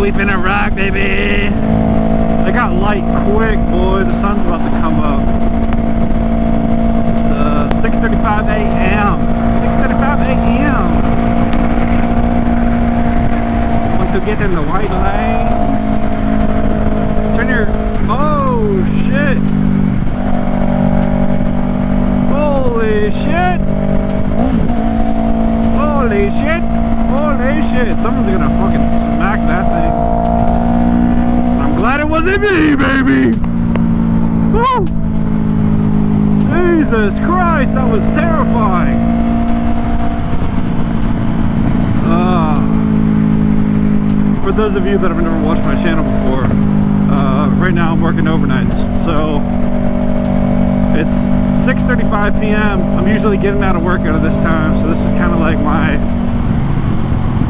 we finna rock, baby. I got light quick, boy. The sun's about to come up. It's 6:35 a.m. 6:35 a.m. Want to get in the white lane? Turn your... Oh, shit. Holy shit. Holy shit. Holy shit. Someone's gonna fucking smack that thing. I'm glad it wasn't me, baby. Woo. Jesus Christ, that was terrifying. For those of you that have never watched my channel before, right now I'm working overnights, so it's 6:35 p.m. I'm usually getting out of work at this time, so this is kind of like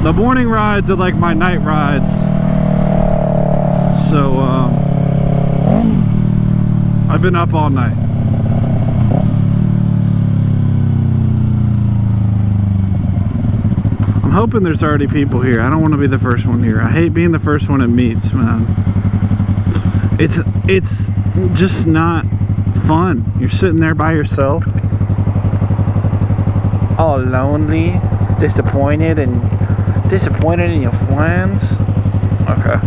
the morning rides are like my night rides. So I've been up all night. I'm hoping there's already people here. I don't want to be the first one here. I hate being the first one at meets, man. It's just not fun. You're sitting there by yourself, all lonely, disappointed in your friends. Okay.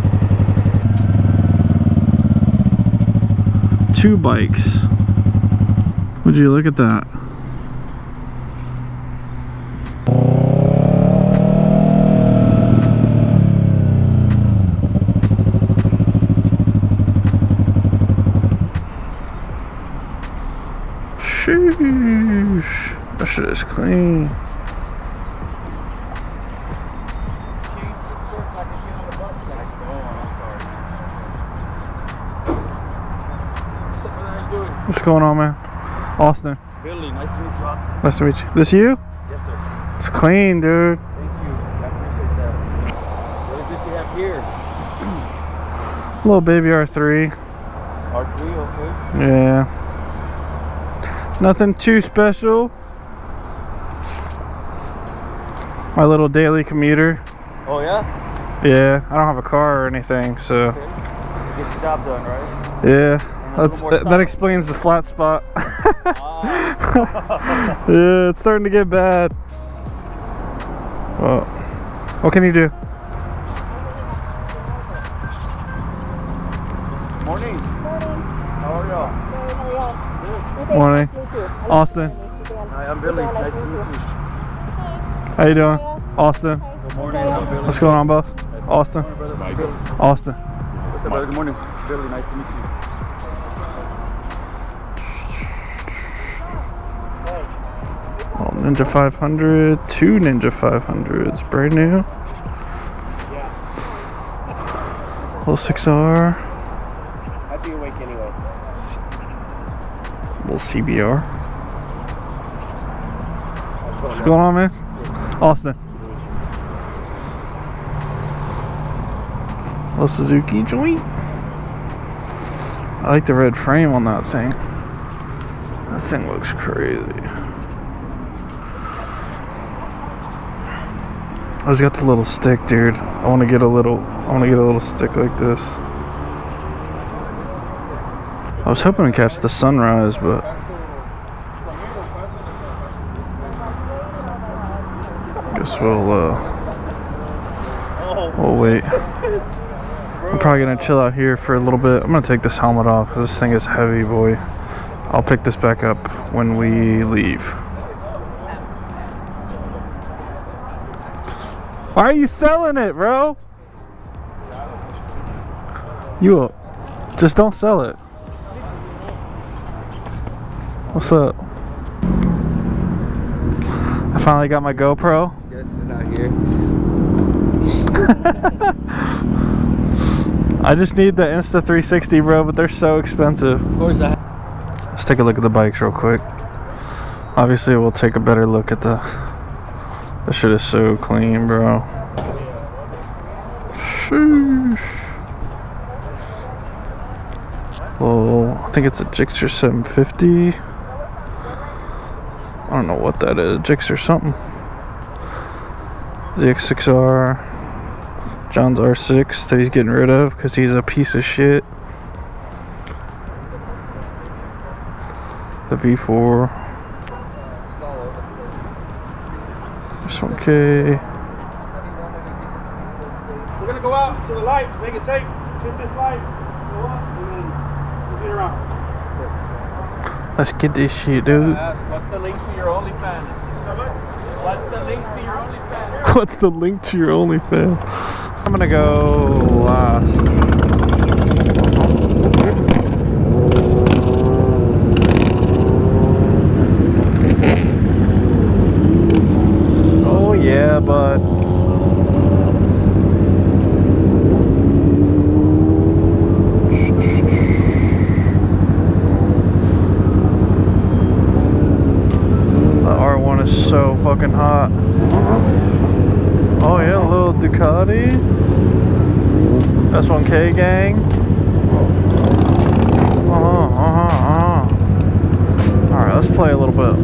2 bikes. Would you look at that? Sheesh, that shit is clean. What's going on, man? Austin. Billy, nice to meet you, Austin. Nice to meet you. This you? Yes, sir. It's clean, dude. Thank you. I appreciate that. What is this you have here? Little baby R3. R3, okay. Yeah. Nothing too special. My little daily commuter. Oh, yeah? Yeah, I don't have a car or anything, so. Okay. Get the job done, right? Yeah, that explains the flat spot. Yeah, it's starting to get bad. Well, what can you do? Morning. How are y'all? Morning. Austin. Hi, I'm Billy. Nice to meet you. How you doing? Austin. Good morning. I'm Billy. What's going on, boss? Austin. Good morning, brother. Billy. Austin. What's up, brother? Good morning. Billy, nice to meet you. Oh, Ninja 500, 2 Ninja 500s, brand new. Little 6R. I'd be awake anyway. Little CBR. What's going on, man? Austin. Little Suzuki joint. I like the red frame on that thing. That thing looks crazy. I just got the little stick, dude. I want to get a little stick like this. I was hoping to catch the sunrise, but I guess we'll wait. I'm probably gonna chill out here for a little bit. I'm gonna take this helmet off because this thing is heavy, boy. I'll pick this back up when we leave. Why are you selling it, bro? You just don't sell it. What's up? I finally got my GoPro. Yes, it's not here. I just need the Insta360, bro, but they're so expensive. Of course, Let's take a look at the bikes real quick. Obviously, we'll take a better look at the... This shit is so clean, bro. Sheesh. Well, I think it's a Gixxer 750. I don't know what that is. Gixxer something. ZX6R. John's R6 that he's getting rid of because he's a piece of shit. The V4. This 1K. We're gonna go out to the light to make it safe. Hit this light, go up, and then continue around. Let's get this shit, dude. What's the link to your OnlyFans? What's the link to your OnlyFans? What's the link to your OnlyFans? I'm gonna go last. Oh yeah, but is so fucking hot. Oh yeah, a little Ducati. S1K gang. Alright, let's play a little bit.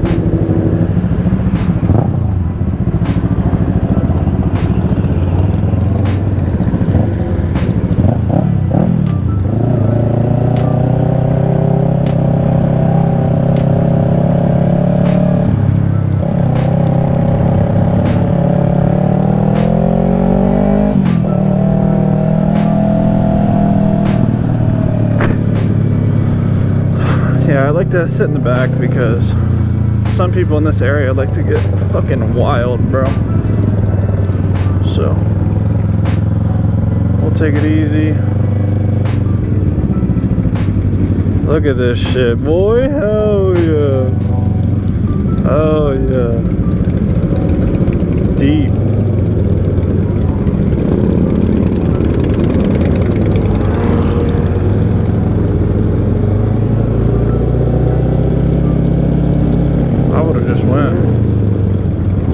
Yeah, I like to sit in the back because some people in this area like to get fucking wild, bro. So we'll take it easy. Look at this shit, boy. Hell yeah. Oh yeah. Deep.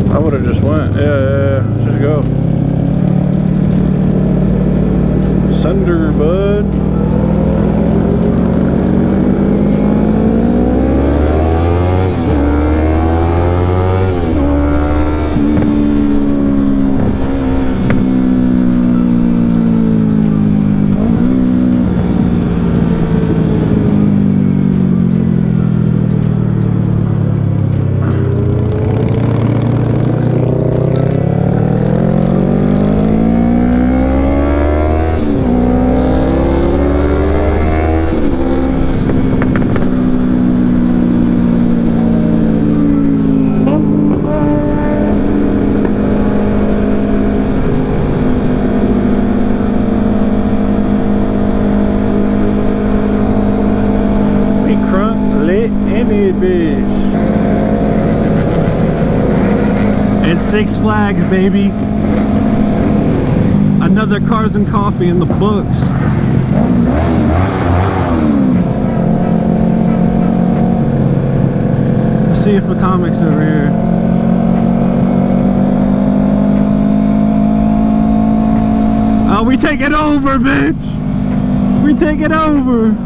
I would have just went. Yeah. Just go. Sunder, bud. It's Six Flags, baby. Another Cars and Coffee in the books. Let's see if Atomic's over here. Oh, we take it over, bitch! We take it over!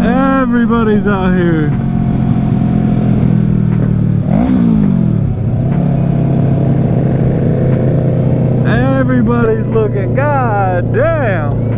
Everybody's out here. Everybody's looking. God damn.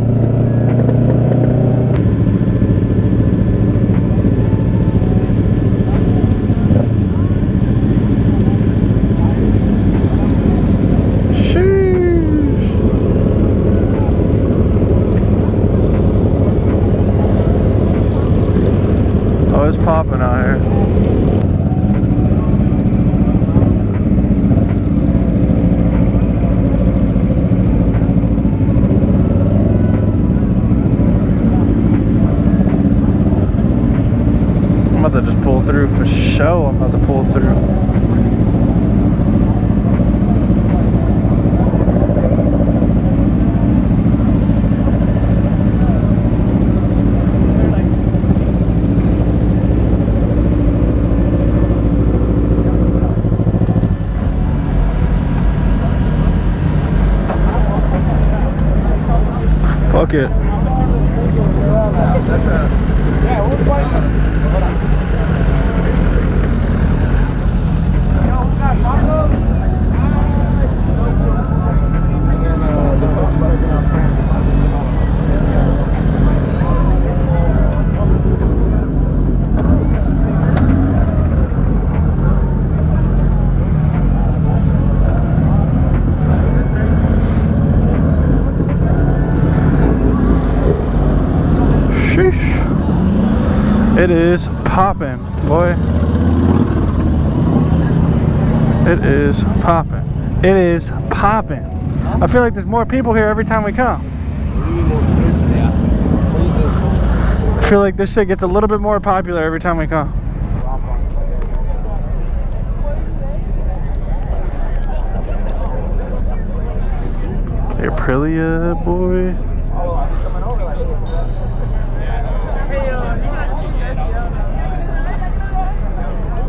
Oh, it's popping out here. I'm about to just pull through for show. I'm about to pull through. Fuck it. It is popping, boy. It is popping. It is popping. I feel like there's more people here every time we come. I feel like this shit gets a little bit more popular every time we come. Aprilia, boy.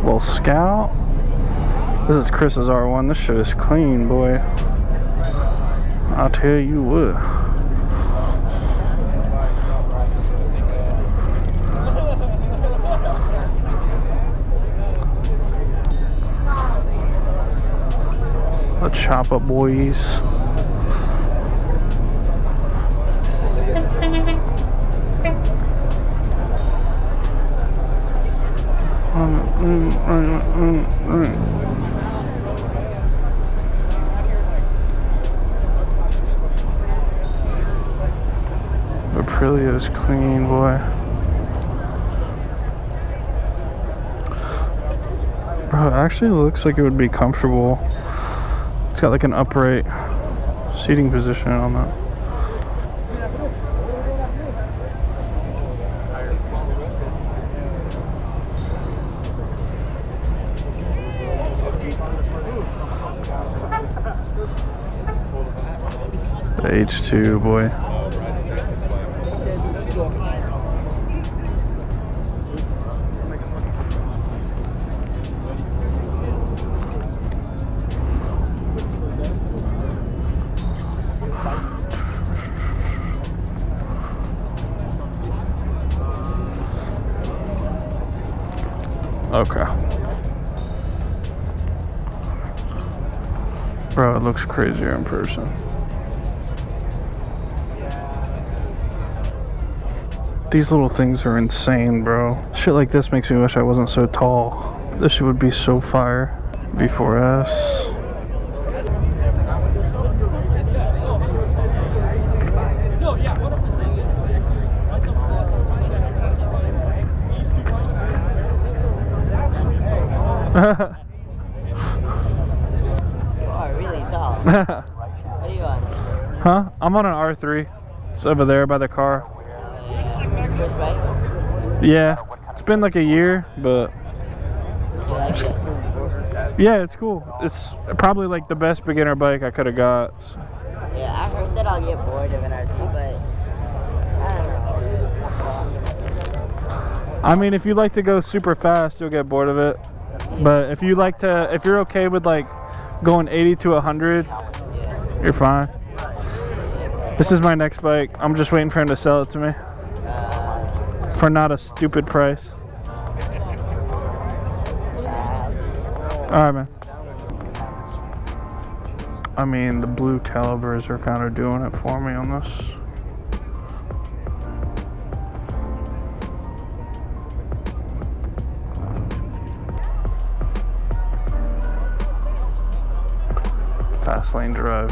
Well, Scout. This is Chris's R1. This shit is clean, boy. I'll tell you what. The chopper boys. Aprilia is clean, boy. Bro, it actually looks like it would be comfortable. It's got like an upright seating position on that. The H2, boy. Okay. Bro, it looks crazier in person. These little things are insane, bro. Shit like this makes me wish I wasn't so tall. This shit would be so fire. V4S. You are really tall. What are you on? Huh? I'm on an R3. It's over there by the car. First bike? Yeah. It's been like a year, but Do you like it? yeah, it's cool. It's probably like the best beginner bike I could have got. So. Yeah, I heard that I'll get bored of an RT, but I don't know. I mean, if you like to go super fast, you'll get bored of it. But if you like to, if you're okay with like going 80 to 100, you're fine. This is my next bike. I'm just waiting for him to sell it to me for not a stupid price. All right, man. I mean, the blue calibers are kind of doing it for me on this. Fast lane drive.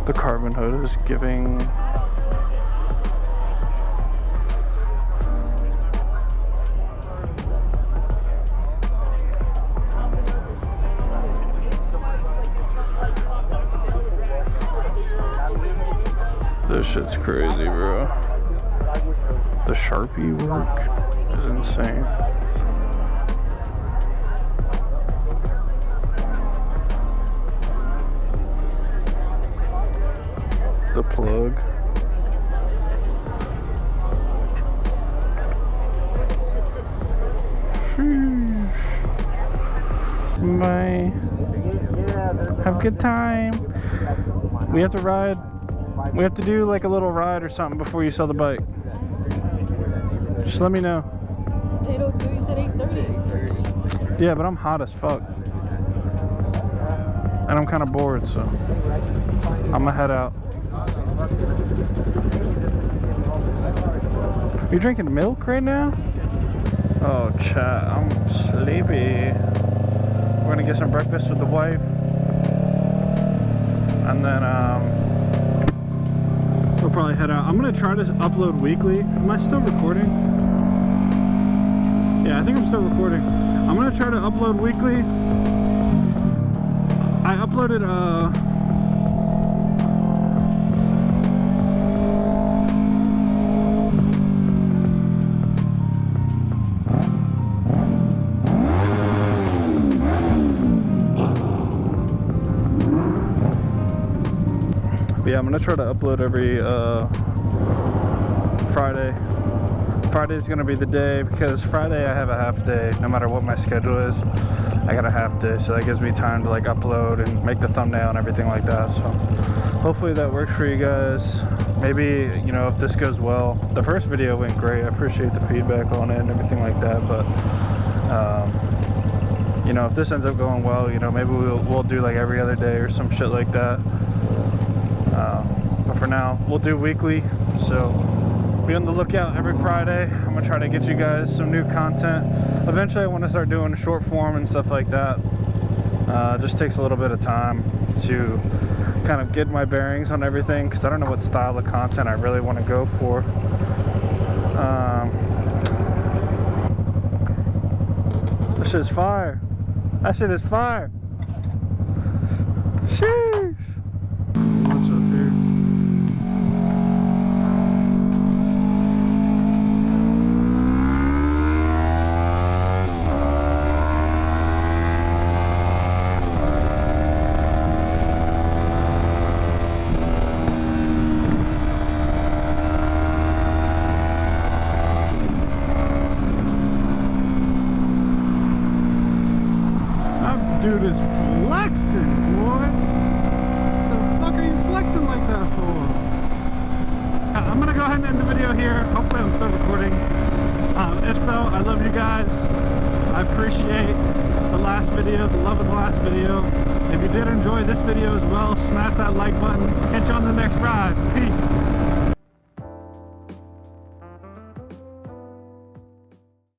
The carbon hood is giving this shit's crazy, bro. The Sharpie work is insane. The plug. Sheesh. Bye. Have a good time. We have to ride. We have to do like a little ride or something before you sell the bike. Just let me know. 8:02, you said 8:30. Yeah, but I'm hot as fuck. And I'm kind of bored, so I'm gonna head out. You drinking milk right now? Oh, chat, I'm sleepy. We're gonna get some breakfast with the wife. And then, we'll probably head out. I'm gonna try to upload weekly. Am I still recording? Yeah, I think I'm still recording. I'm gonna try to upload weekly. I uploaded yeah, I'm gonna try to upload every Friday. Friday's gonna be the day because Friday I have a half day. No matter what my schedule is, I got a half day, so that gives me time to like upload and make the thumbnail and everything like that. So hopefully that works for you guys. Maybe, you know, if this goes well. The first video went great. I appreciate the feedback on it and everything like that. But you know, if this ends up going well, you know, maybe we'll do like every other day or some shit like that. But for now, we'll do weekly. So be on the lookout every Friday. I'm gonna try to get you guys some new content. Eventually I want to start doing short form and stuff like that. Just takes a little bit of time to kind of get my bearings on everything because I don't know what style of content I really want to go for. That shit is fire. That shit is fire. Sheesh. What's up here? Dude is flexing, boy. What the fuck are you flexing like that for? I'm gonna go ahead and end the video here. Hopefully I'm still recording. If so, I love you guys. I appreciate the last video, the love of the last video. If you did enjoy this video as well, smash that like button. Catch you on the next ride. Peace.